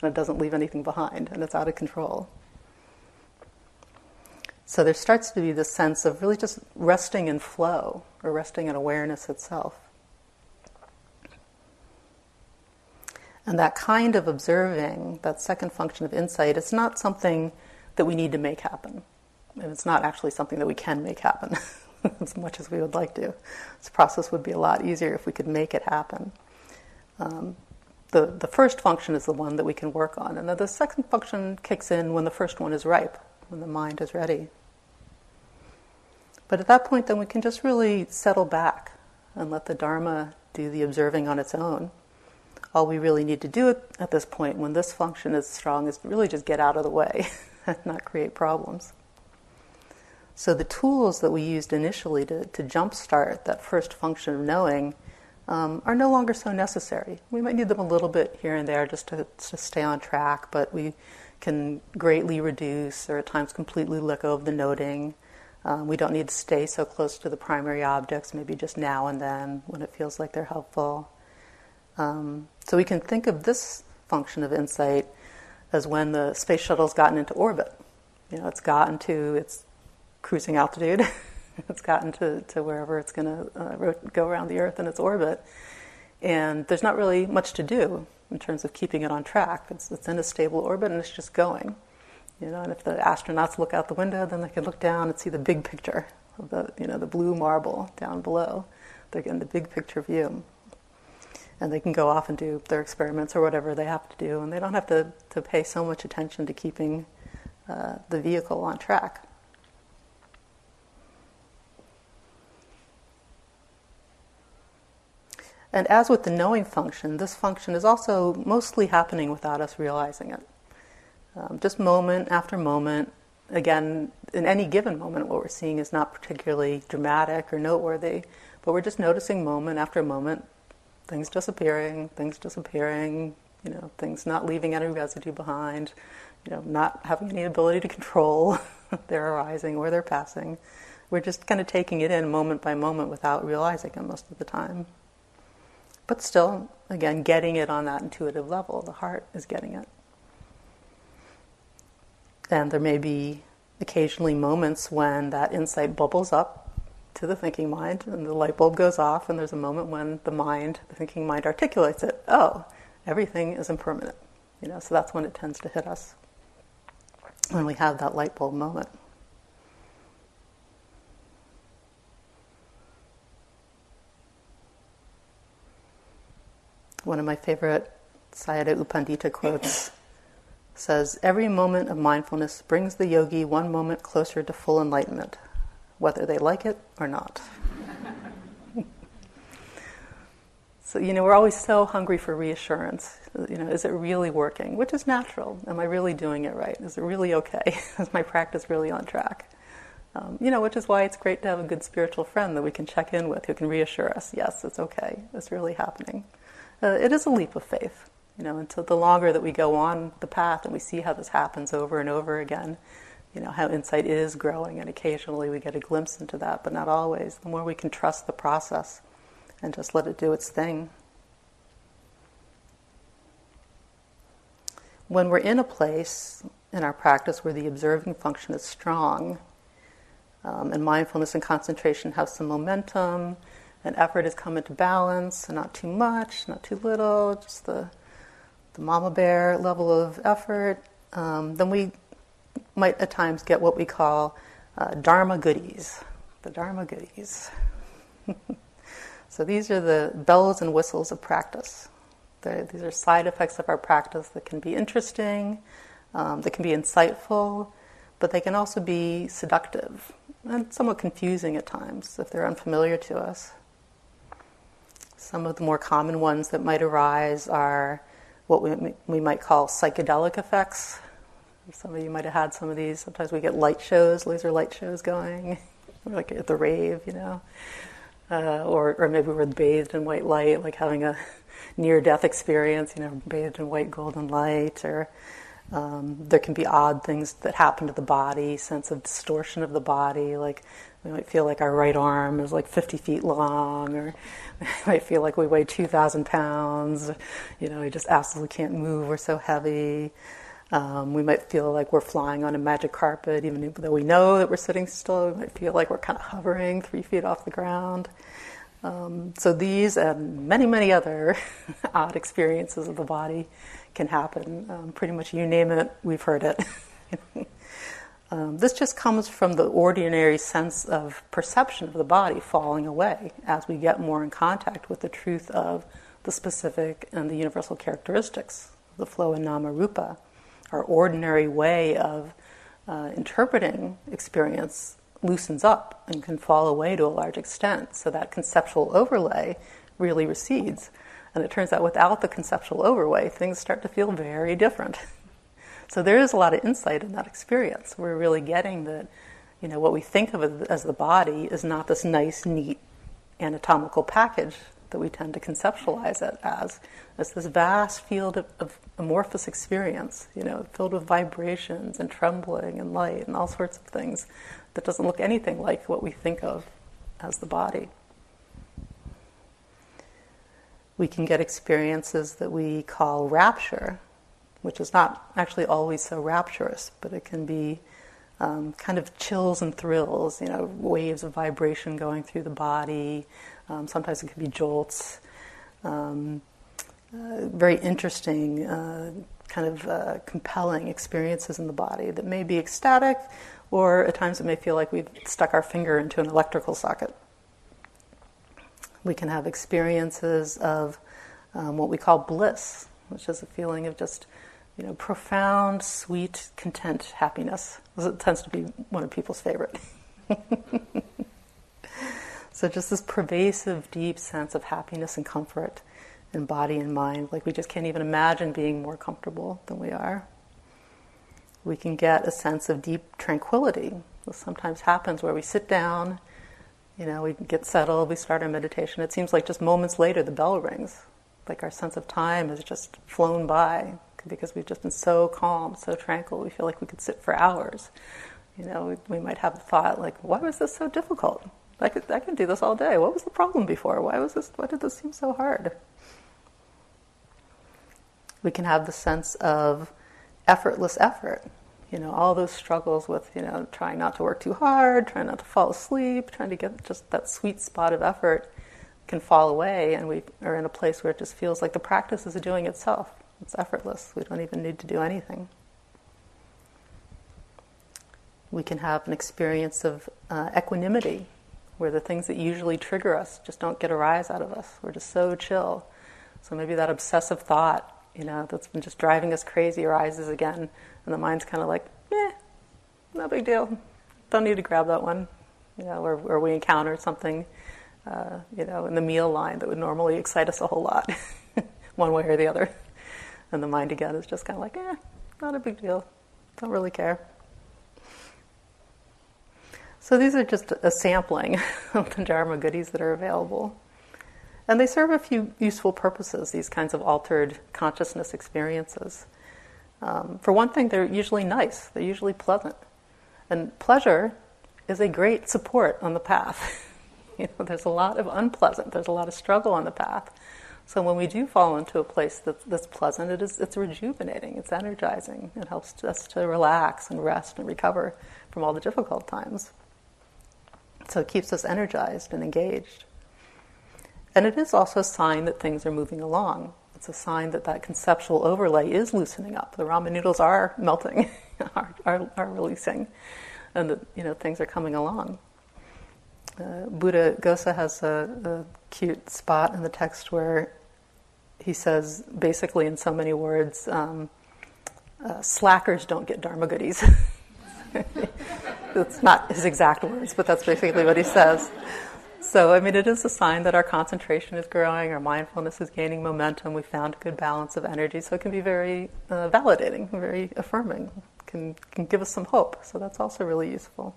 and it doesn't leave anything behind and it's out of control. So there starts to be this sense of really just resting in flow or resting in awareness itself. And that kind of observing, that second function of insight, it's not something that we need to make happen. And it's not actually something that we can make happen as much as we would like to. This process would be a lot easier if we could make it happen. The first function is the one that we can work on. And then the second function kicks in when the first one is ripe, when the mind is ready. But at that point, then we can just really settle back and let the Dharma do the observing on its own. All we really need to do at this point, when this function is strong, is really just get out of the way and not create problems. So the tools that we used initially to jumpstart that first function of knowing are no longer so necessary. We might need them a little bit here and there just to stay on track, but we can greatly reduce or at times completely let go of the noting. We don't need to stay so close to the primary objects, maybe just now and then when it feels like they're helpful. So we can think of this function of insight as when the space shuttle's gotten into orbit. You know, it's gotten to its cruising altitude. It's gotten to wherever it's going to go around the Earth in its orbit. And there's not really much to do in terms of keeping it on track. It's in a stable orbit and it's just going. You know, and if the astronauts look out the window, then they can look down and see the big picture of the blue marble down below. They're getting the big picture view. And they can go off and do their experiments or whatever they have to do, and they don't have to pay so much attention to keeping the vehicle on track. And as with the knowing function, this function is also mostly happening without us realizing it. Just moment after moment. Again, in any given moment, what we're seeing is not particularly dramatic or noteworthy, but we're just noticing moment after moment, things disappearing, things not leaving any residue behind, not having any ability to control their arising or their passing. We're just kind of taking it in moment by moment without realizing it most of the time. But still, again, getting it on that intuitive level. The heart is getting it. And there may be occasionally moments when that insight bubbles up to the thinking mind and the light bulb goes off, and there's a moment when the thinking mind articulates it. Oh, everything is impermanent. So that's when it tends to hit us, when we have that light bulb moment. One of my favorite Sayadaw Upandita quotes says, "Every moment of mindfulness brings the yogi one moment closer to full enlightenment, whether they like it or not." So, we're always so hungry for reassurance. Is it really working? Which is natural. Am I really doing it right? Is it really okay? Is my practice really on track? Which is why it's great to have a good spiritual friend that we can check in with, who can reassure us, yes, it's okay, it's really happening. It is a leap of faith, until the longer that we go on the path and we see how this happens over and over again, how insight is growing, and occasionally we get a glimpse into that, but not always. The more we can trust the process and just let it do its thing. When we're in a place in our practice where the observing function is strong, and mindfulness and concentration have some momentum, and effort has come into balance, and not too much, not too little, just the mama bear level of effort, then we might at times get what we call Dharma goodies. The Dharma goodies. So these are the bells and whistles of practice. These are side effects of our practice that can be interesting, that can be insightful, but they can also be seductive and somewhat confusing at times if they're unfamiliar to us. Some of the more common ones that might arise are what we might call psychedelic effects. Some of you might have had some of these. Sometimes we get light shows, laser light shows going, like at the rave, or maybe we're bathed in white light, like having a near-death experience, bathed in white golden light, or there can be odd things that happen to the body, sense of distortion of the body, like we might feel like our right arm is like 50 feet long, or we might feel like we weigh 2,000 pounds, we just absolutely can't move, we're so heavy. We might feel like we're flying on a magic carpet, even though we know that we're sitting still. We might feel like we're kind of hovering 3 feet off the ground. So these and many, many other odd experiences of the body can happen. Pretty much you name it, we've heard it. This just comes from the ordinary sense of perception of the body falling away as we get more in contact with the truth of the specific and the universal characteristics of the flow in nama rupa. Our ordinary way of interpreting experience loosens up and can fall away to a large extent. So that conceptual overlay really recedes. And it turns out without the conceptual overlay, things start to feel very different. So there is a lot of insight in that experience. We're really getting that, what we think of as the body is not this nice, neat anatomical package that we tend to conceptualize it as. It's this vast field of amorphous experience, filled with vibrations and trembling and light and all sorts of things that doesn't look anything like what we think of as the body. We can get experiences that we call rapture, which is not actually always so rapturous, but it can be kind of chills and thrills, waves of vibration going through the body. Sometimes it can be jolts. Very interesting, compelling experiences in the body that may be ecstatic, or at times it may feel like we've stuck our finger into an electrical socket. We can have experiences of what we call bliss, which is a feeling of just, profound, sweet, content happiness. It tends to be one of people's favorite. So just this pervasive, deep sense of happiness and comfort in body and mind, like we just can't even imagine being more comfortable than we are. We can get a sense of deep tranquility. This sometimes happens where we sit down, we get settled, we start our meditation. It seems like just moments later the bell rings. Like our sense of time has just flown by because we've just been so calm, so tranquil. We feel like we could sit for hours. We might have a thought like, why was this so difficult? I could do this all day. What was the problem before? Why did this seem so hard? We can have the sense of effortless effort. All those struggles with, trying not to work too hard, trying not to fall asleep, trying to get just that sweet spot of effort can fall away, and we are in a place where it just feels like the practice is doing itself. It's effortless. We don't even need to do anything. We can have an experience of equanimity, where the things that usually trigger us just don't get a rise out of us. We're just so chill. So maybe that obsessive thought, that's been just driving us crazy arises again, and the mind's kind of like, no big deal. Don't need to grab that one. Or we encounter something, in the meal line that would normally excite us a whole lot, one way or the other. And the mind again is just kind of like, not a big deal. Don't really care. So these are just a sampling of the Dharma goodies that are available. And they serve a few useful purposes, these kinds of altered consciousness experiences. For one thing, they're usually nice. They're usually pleasant. And pleasure is a great support on the path. There's a lot of unpleasant. There's a lot of struggle on the path. So when we do fall into a place that's pleasant, it's rejuvenating. It's energizing. It helps us to relax and rest and recover from all the difficult times. So it keeps us energized and engaged. And it is also a sign that things are moving along. It's a sign that that conceptual overlay is loosening up. The ramen noodles are melting, are releasing, and that things are coming along. Buddha Gosa has a cute spot in the text where he says, basically in so many words, slackers don't get Dharma goodies. It's not his exact words, but that's basically what he says. So, it is a sign that our concentration is growing, our mindfulness is gaining momentum, we found a good balance of energy, so it can be very validating, very affirming, can give us some hope. So that's also really useful.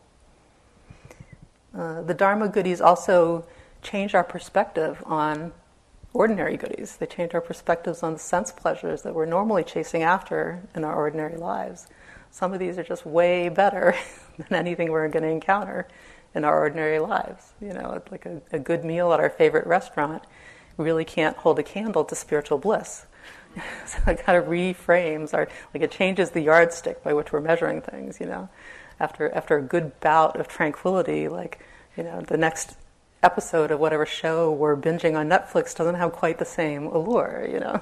The Dharma goodies also change our perspective on ordinary goodies. They change our perspectives on the sense pleasures that we're normally chasing after in our ordinary lives. Some of these are just way better than anything we're going to encounter in our ordinary lives. Like a good meal at our favorite restaurant really can't hold a candle to spiritual bliss. So it kind of reframes it changes the yardstick by which we're measuring things, After a good bout of tranquility, the next episode of whatever show we're binging on Netflix doesn't have quite the same allure,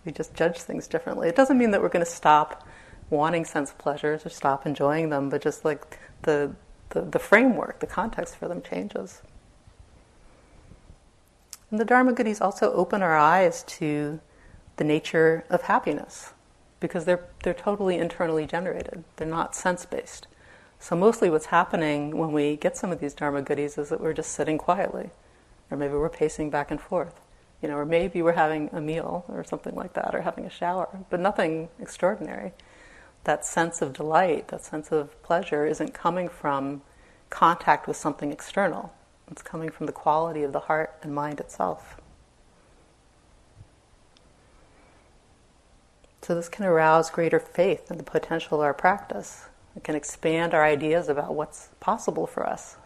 We just judge things differently. It doesn't mean that we're going to stop wanting sense pleasures or stop enjoying them, but just the framework, the context for them changes. And the Dharma goodies also open our eyes to the nature of happiness, because they're totally internally generated. They're not sense-based. So mostly what's happening when we get some of these Dharma goodies is that we're just sitting quietly, or maybe we're pacing back and forth, or maybe we're having a meal or something like that, or having a shower, but nothing extraordinary. That sense of delight, that sense of pleasure isn't coming from contact with something external. It's coming from the quality of the heart and mind itself. So this can arouse greater faith in the potential of our practice. It can expand our ideas about what's possible for us.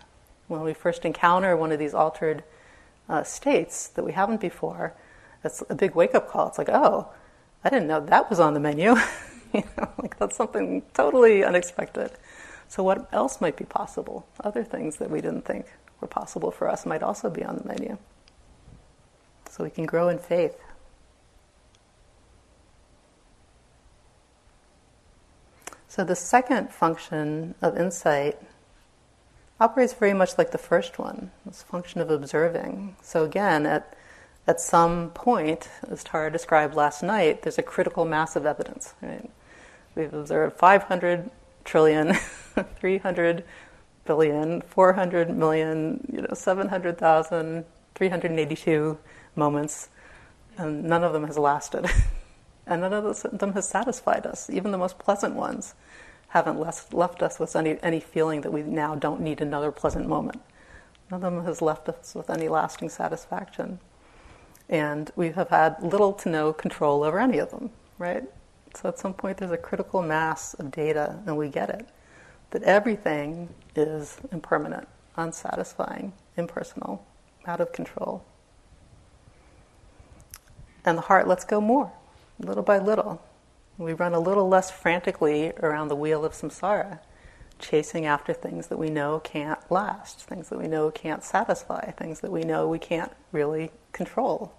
When we first encounter one of these altered states that we haven't before, it's a big wake-up call. It's like, oh, I didn't know that was on the menu. That's something totally unexpected. So what else might be possible? Other things that we didn't think were possible for us might also be on the menu. So we can grow in faith. So the second function of insight operates very much like the first one, this function of observing. So again, at some point, as Tara described last night, there's a critical mass of evidence. Right? We've observed 500 trillion, 300 billion, 400 million, 700,000, 382 moments, and none of them has lasted. And none of them has satisfied us. Even the most pleasant ones haven't left us with any feeling that we now don't need another pleasant moment. None of them has left us with any lasting satisfaction. And we have had little to no control over any of them, right? So at some point there's a critical mass of data, and we get it, that everything is impermanent, unsatisfying, impersonal, out of control. And the heart lets go more. Little by little, we run a little less frantically around the wheel of samsara, chasing after things that we know can't last, things that we know can't satisfy, things that we know we can't really control.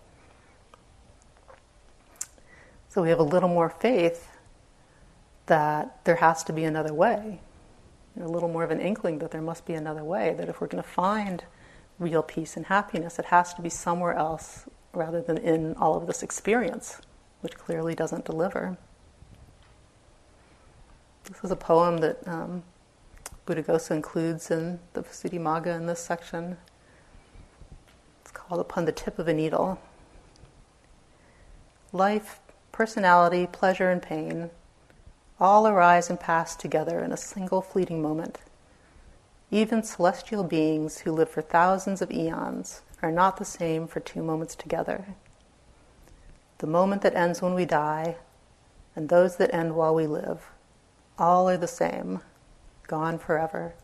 So we have a little more faith that there has to be another way, a little more of an inkling that there must be another way, that if we're going to find real peace and happiness, it has to be somewhere else rather than in all of this experience, which clearly doesn't deliver. This is a poem that Buddhaghosa includes in the Visuddhimagga in this section. It's called Upon the Tip of a Needle. Life, personality, pleasure, and pain all arise and pass together in a single fleeting moment. Even celestial beings who live for thousands of eons are not the same for 2 moments together. The moment that ends when we die, and those that end while we live, all are the same, gone forever.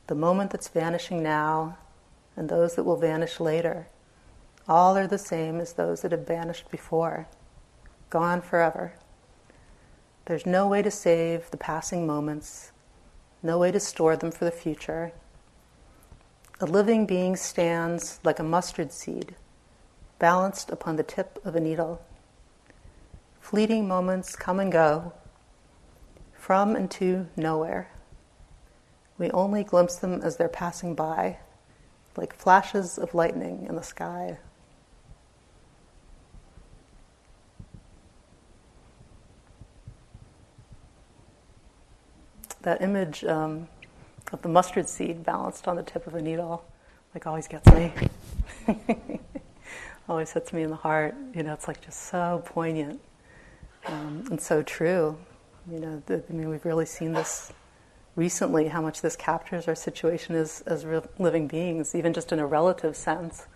The moment that's vanishing now, and those that will vanish later, all are the same as those that have vanished before, gone forever. There's no way to save the passing moments, no way to store them for the future. A living being stands like a mustard seed, balanced upon the tip of a needle. Fleeting moments come and go, from and to nowhere. We only glimpse them as they're passing by, like flashes of lightning in the sky. That image of the mustard seed balanced on the tip of a needle, like, always gets me. Always hits me in the heart. It's like just so poignant and so true. We've really seen this recently, how much this captures our situation as living beings, even just in a relative sense.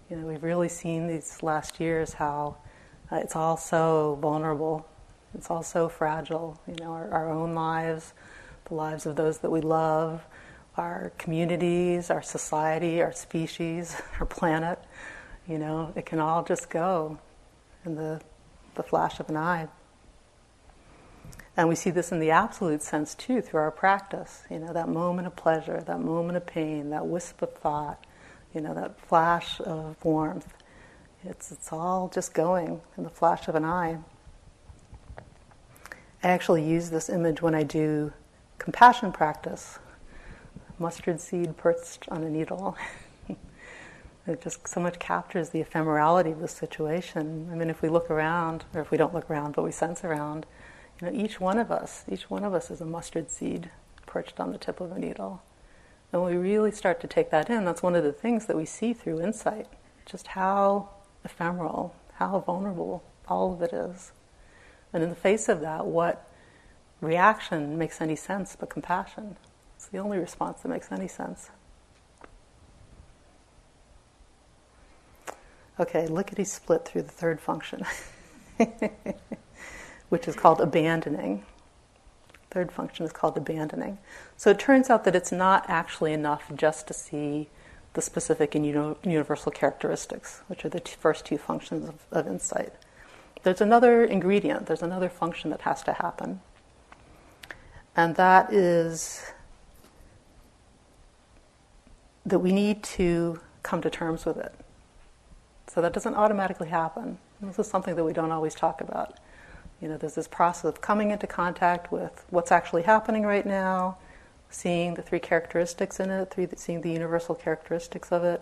We've really seen these last years how it's all so vulnerable. It's all so fragile. Our own lives, the lives of those that we love, our communities, our society, our species, our planet. It can all just go in the flash of an eye. And we see this in the absolute sense too, through our practice. That moment of pleasure, that moment of pain, that wisp of thought, that flash of warmth. It's all just going in the flash of an eye. I actually use this image when I do compassion practice. Mustard seed perched on a needle. It just so much captures the ephemerality of the situation. If we look around, or if we don't look around, but we sense around, each one of us is a mustard seed perched on the tip of a needle. And when we really start to take that in, that's one of the things that we see through insight, just how ephemeral, how vulnerable all of it is. And in the face of that, what reaction makes any sense but compassion? It's the only response that makes any sense. Okay, lickety-split through the third function, which is called abandoning. Third function is called abandoning. So it turns out that it's not actually enough just to see the specific and universal characteristics, which are the first 2 functions of insight. There's another ingredient, there's another function that has to happen. And that is that we need to come to terms with it. So that doesn't automatically happen. This is something that we don't always talk about. There's this process of coming into contact with what's actually happening right now, seeing the 3 characteristics in it, seeing the universal characteristics of it.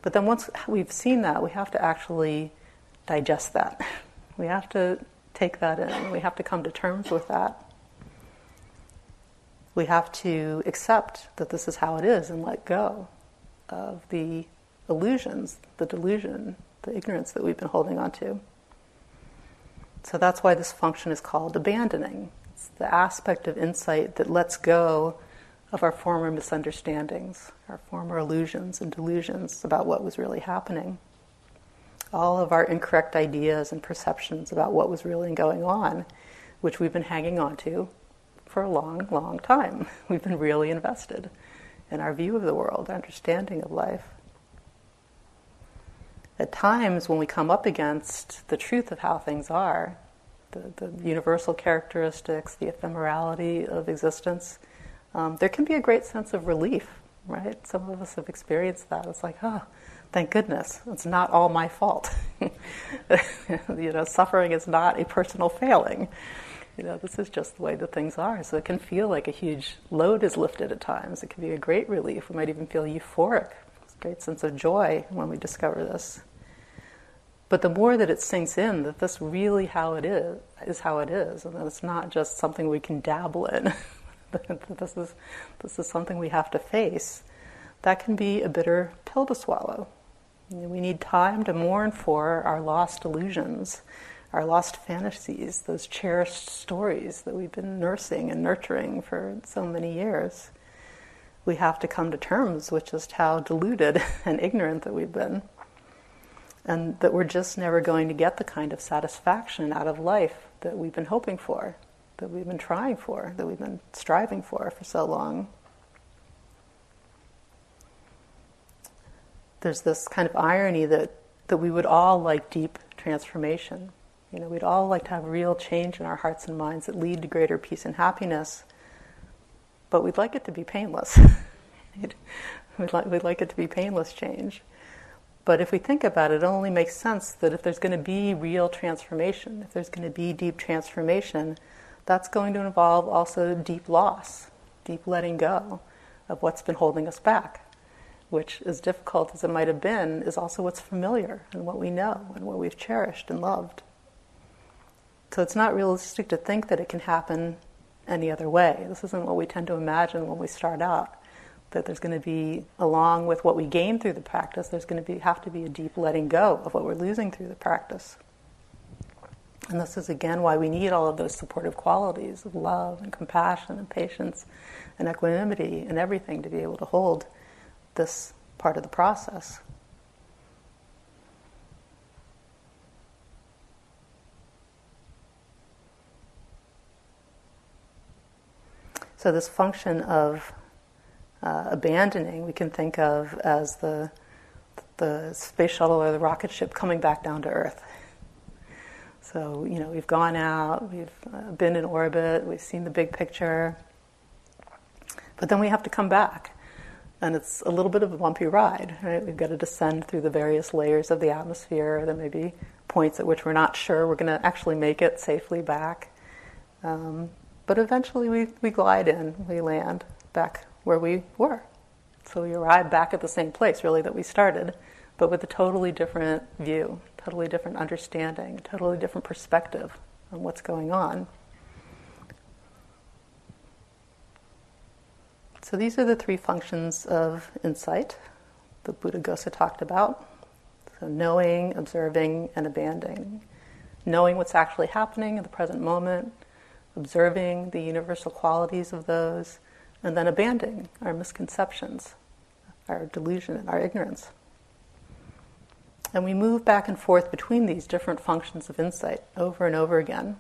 But then once we've seen that, we have to actually digest that. We have to take that in. We have to come to terms with that. We have to accept that this is how it is and let go of the illusions, the delusion, the ignorance that we've been holding on to. So that's why this function is called abandoning. It's the aspect of insight that lets go of our former misunderstandings, our former illusions and delusions about what was really happening. All of our incorrect ideas and perceptions about what was really going on, which we've been hanging on to for a long, long time. We've been really invested in our view of the world, our understanding of life. At times when we come up against the truth of how things are, the universal characteristics, the ephemerality of existence, there can be a great sense of relief, right? Some of us have experienced that. It's like, oh, thank goodness, it's not all my fault. Suffering is not a personal failing. This is just the way that things are. So it can feel like a huge load is lifted at times. It can be a great relief. We might even feel euphoric. It's a great sense of joy when we discover this. But the more that it sinks in, that this really how it is how it is, and that it's not just something we can dabble in. This is something we have to face. That can be a bitter pill to swallow. We need time to mourn for our lost illusions, our lost fantasies, those cherished stories that we've been nursing and nurturing for so many years. we have to come to terms with just how deluded and ignorant that we've been. And that we're just never going to get the kind of satisfaction out of life that we've been hoping for, that we've been trying for, that we've been striving for so long. There's this kind of irony that we would all like deep transformation. We'd all like to have real change in our hearts and minds that lead to greater peace and happiness, but we'd like it to be painless. we'd like it to be painless change. But if we think about it, it only makes sense that if there's going to be real transformation, if there's going to be deep transformation, that's going to involve also deep loss, deep letting go of what's been holding us back, which, as difficult as it might have been, is also what's familiar and what we know and what we've cherished and loved. So it's not realistic to think that it can happen any other way. This isn't what we tend to imagine when we start out, that there's going to be, along with what we gain through the practice, there's going to have to be a deep letting go of what we're losing through the practice. And this is again why we need all of those supportive qualities of love and compassion and patience and equanimity and everything to be able to hold this part of the process. So this function of abandoning we can think of as the space shuttle or the rocket ship coming back down to Earth. So, we've gone out, we've been in orbit, we've seen the big picture, but then we have to come back. And it's a little bit of a bumpy ride, right? We've got to descend through the various layers of the atmosphere. There may be points at which we're not sure we're going to actually make it safely back. But eventually we glide in, we land back where we were. So we arrive back at the same place, really, that we started, but with a totally different view, totally different understanding, totally different perspective on what's going on. So these are the three functions of insight that Buddha-Gosa talked about. So knowing, observing, and abandoning. Knowing what's actually happening in the present moment, observing the universal qualities of those, and then abandoning our misconceptions, our delusion, and our ignorance. And we move back and forth between these different functions of insight over and over again.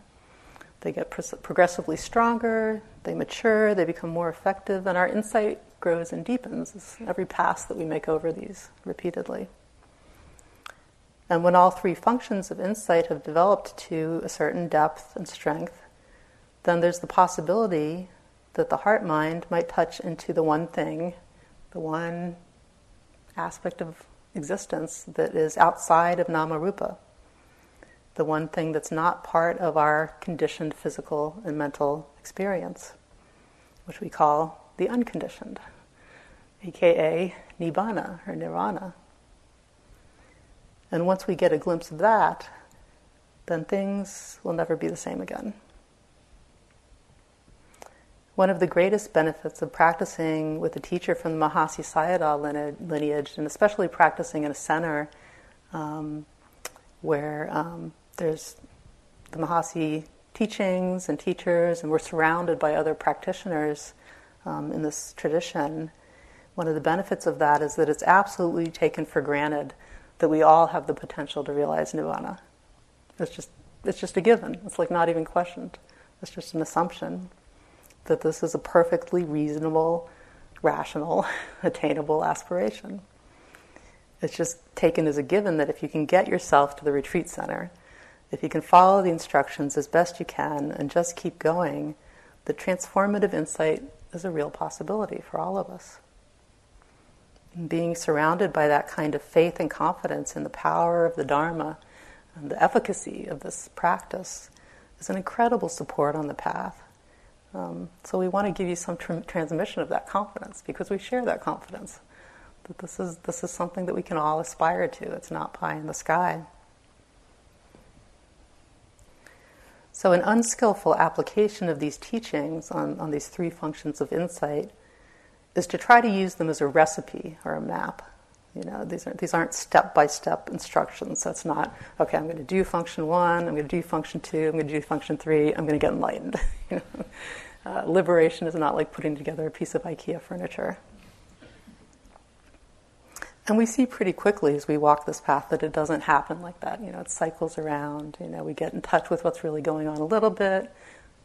They get progressively stronger, they mature, they become more effective, and our insight grows and deepens as every pass that we make over these repeatedly. And when all three functions of insight have developed to a certain depth and strength, then there's the possibility that the heart-mind might touch into the one thing, the one aspect of existence that is outside of nama-rupa, the one thing that's not part of our conditioned physical and mental experience, which we call the unconditioned, aka nibbana or nirvana. And once we get a glimpse of that, then things will never be the same again. One of the greatest benefits of practicing with a teacher from the Mahasi Sayadaw lineage, and especially practicing in a center where there's the Mahasi teachings and teachers, and we're surrounded by other practitioners in this tradition, one of the benefits of that is that it's absolutely taken for granted that we all have the potential to realize nibbana. It's just a given. It's like not even questioned. It's just an assumption that this is a perfectly reasonable, rational, attainable aspiration. It's just taken as a given that if you can get yourself to the retreat center, if you can follow the instructions as best you can and just keep going, the transformative insight is a real possibility for all of us. And being surrounded by that kind of faith and confidence in the power of the Dharma and the efficacy of this practice is an incredible support on the path. So we want to give you some transmission of that confidence because we share that confidence that this is something that we can all aspire to. It's not pie in the sky. So an unskillful application of these teachings on these three functions of insight is to try to use them as a recipe or a map. These aren't step-by-step instructions. That's not, okay, I'm going to do function 1, I'm going to do function 2, I'm going to do function 3, I'm going to get enlightened. Liberation is not like putting together a piece of IKEA furniture. And we see pretty quickly as we walk this path that it doesn't happen like that. It cycles around. We get in touch with what's really going on a little bit,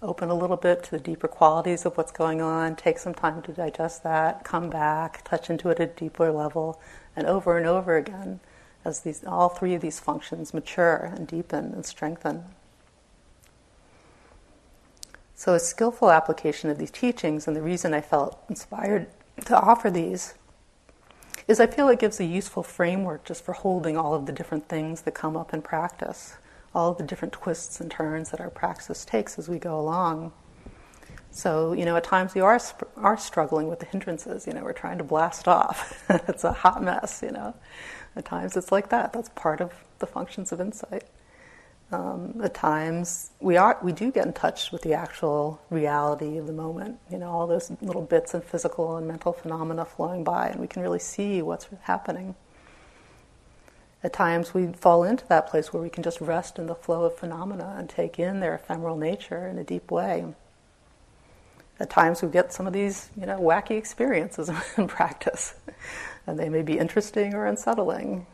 open a little bit to the deeper qualities of what's going on, take some time to digest that, come back, touch into it at a deeper level, and over again as all three of these functions mature and deepen and strengthen. So a skillful application of these teachings, and the reason I felt inspired to offer these, is I feel it gives a useful framework just for holding all of the different things that come up in practice, all of the different twists and turns that our practice takes as we go along. So, at times we are struggling with the hindrances, we're trying to blast off. It's a hot mess, At times it's like that. That's part of the functions of insight. At times we do get in touch with the actual reality of the moment, all those little bits of physical and mental phenomena flowing by, and we can really see what's happening. At times we fall into that place where we can just rest in the flow of phenomena and take in their ephemeral nature in a deep way. At times we get some of these, wacky experiences in practice, and they may be interesting or unsettling.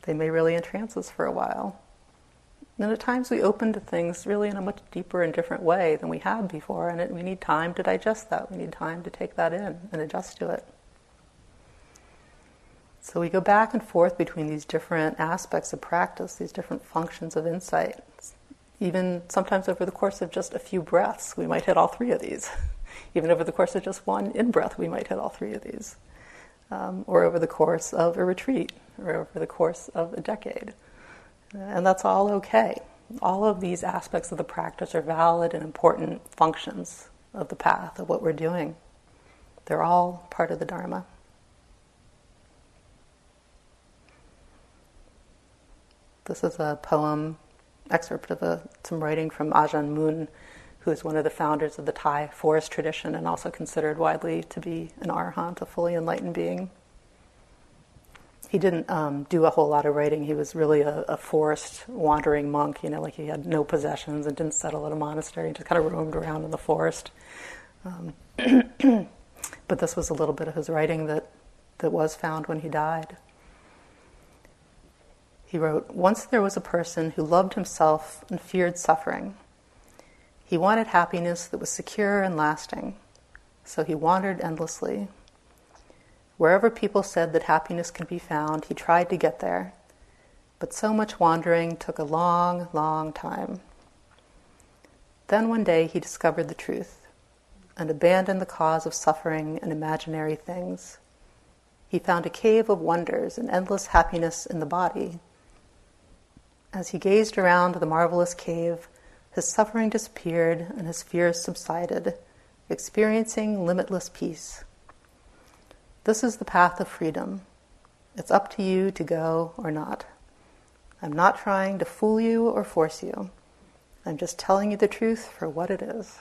They may really entrance us for a while. And at times we open to things really in a much deeper and different way than we have before, and we need time to digest that. We need time to take that in and adjust to it. So we go back and forth between these different aspects of practice, these different functions of insight. Even sometimes over the course of just a few breaths, we might hit all three of these. Even over the course of just one in-breath, we might hit all three of these. Or over the course of a retreat, or over the course of a decade. And that's all okay. All of these aspects of the practice are valid and important functions of the path, of what we're doing. They're all part of the Dharma. This is a poem, excerpt of some writing from Ajahn Mun, who is one of the founders of the Thai forest tradition and also considered widely to be an arahant, a fully enlightened being. He didn't do a whole lot of writing. He was really a forest wandering monk, like he had no possessions and didn't settle at a monastery. He just kind of roamed around in the forest. But this was a little bit of his writing that was found when he died. He wrote, "Once there was a person who loved himself and feared suffering. He wanted happiness that was secure and lasting, so he wandered endlessly. Wherever people said that happiness could be found, he tried to get there, but so much wandering took a long, long time. Then one day he discovered the truth and abandoned the cause of suffering and imaginary things. He found a cave of wonders and endless happiness in the body. As he gazed around the marvelous cave, his suffering disappeared and his fears subsided, experiencing limitless peace. This is the path of freedom. It's up to you to go or not. I'm not trying to fool you or force you. I'm just telling you the truth for what it is."